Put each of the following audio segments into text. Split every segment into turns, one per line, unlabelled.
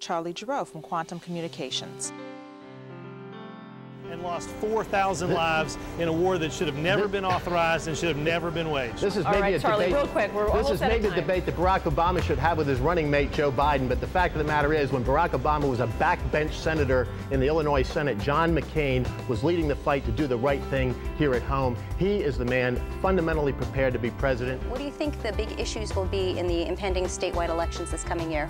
Charlie Gerow from Quantum Communications.
And lost 4,000 lives in a war that should have never been authorized and should have never been waged.
This is
All
maybe
right,
a
Charlie,
debate.
real quick, we're almost
This is
out of
maybe a
time.
debate that Barack Obama should have with his running mate Joe Biden. But the fact of the matter is, when Barack Obama was a backbench senator in the Illinois Senate, John McCain was leading the fight to do the right thing here at home. He is the man fundamentally prepared to be president.
What do you think the big issues will be in the impending statewide elections this coming year?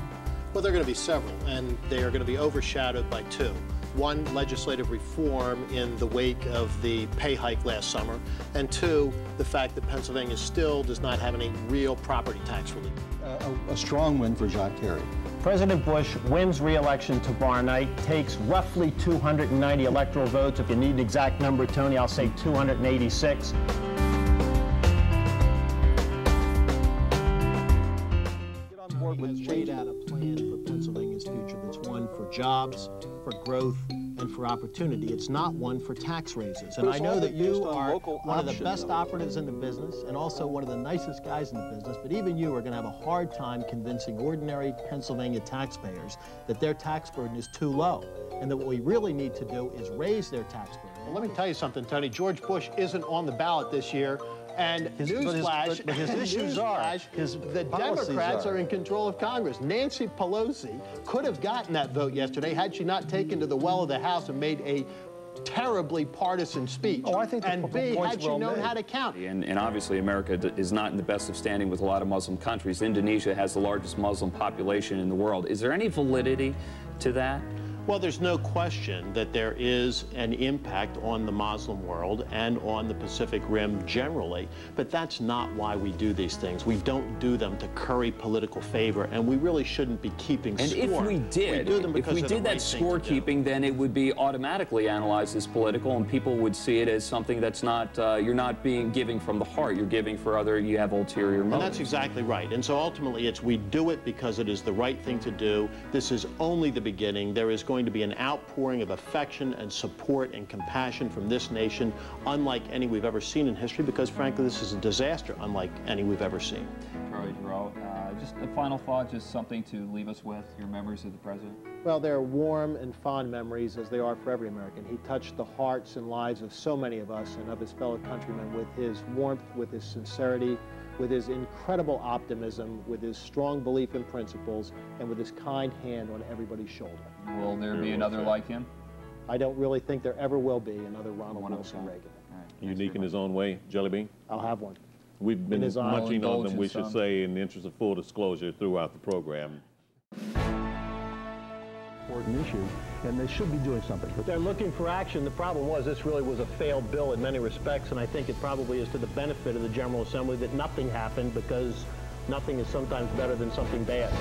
Well, there are going to be several, and they are going to be overshadowed by two. One, legislative reform in the wake of the pay hike last summer, and two, the fact that Pennsylvania still does not have any real property tax relief.
A strong win for John Kerry.
President Bush wins re-election tomorrow night, takes roughly 290 electoral votes. If you need an exact number, Tony, I'll say 286.
Has laid out a plan for Pennsylvania's future that's one for jobs, for growth, and for opportunity. It's not one for tax raises. And I know that you are one of the best operatives in the business and also one of the nicest guys in the business, but even you are going to have a hard time convincing ordinary Pennsylvania taxpayers that their tax burden is too low and that what we really need to do is raise their tax burden.
Well, let me tell you something, Tony. George Bush isn't on the ballot this year. And newsflash,
his issues are,
the Democrats are in control of Congress. Nancy Pelosi could have gotten that vote yesterday had she not taken to the well of the House and made a terribly partisan speech.
Oh, I think
and B, had she known how to count.
And obviously America is not in the best of standing with a lot of Muslim countries. Indonesia has the largest Muslim population in the world. Is there any validity to that?
Well, there's no question that there is an impact on the Muslim world and on the Pacific Rim generally, but that's not why we do these things. We don't do them to curry political favor, and we really shouldn't be keeping score.
And if we did, that scorekeeping, then it would be automatically analyzed as political, and people would see it as something that's not, you're not giving from the heart, you're giving for you have ulterior motives.
And that's exactly right. And so ultimately, we do it because it is the right thing to do. This is only the beginning. There is going to be an outpouring of affection and support and compassion from this nation unlike any we've ever seen in history, because frankly this is a disaster unlike any we've ever seen.
Charlie Gerow, just a final thought, just something to leave us with, your memories of the president.
Well, they're warm and fond memories, as they are for every American. He touched the hearts and lives of so many of us and of his fellow countrymen with his warmth, with his sincerity, with his incredible optimism, with his strong belief in principles, and with his kind hand on everybody's shoulder.
Will there be another like him?
I don't really think there ever will be another Ronald Wilson Reagan.
Right.
Unique in his own way, Jelly Bean?
I'll have one.
We've been munching on them, we should say, in the interest of full disclosure throughout the program.
Important issue, and they should be doing something.
They're looking for action. The problem was this really was a failed bill in many respects, and I think it probably is to the benefit of the General Assembly that nothing happened, because nothing is sometimes better than something bad.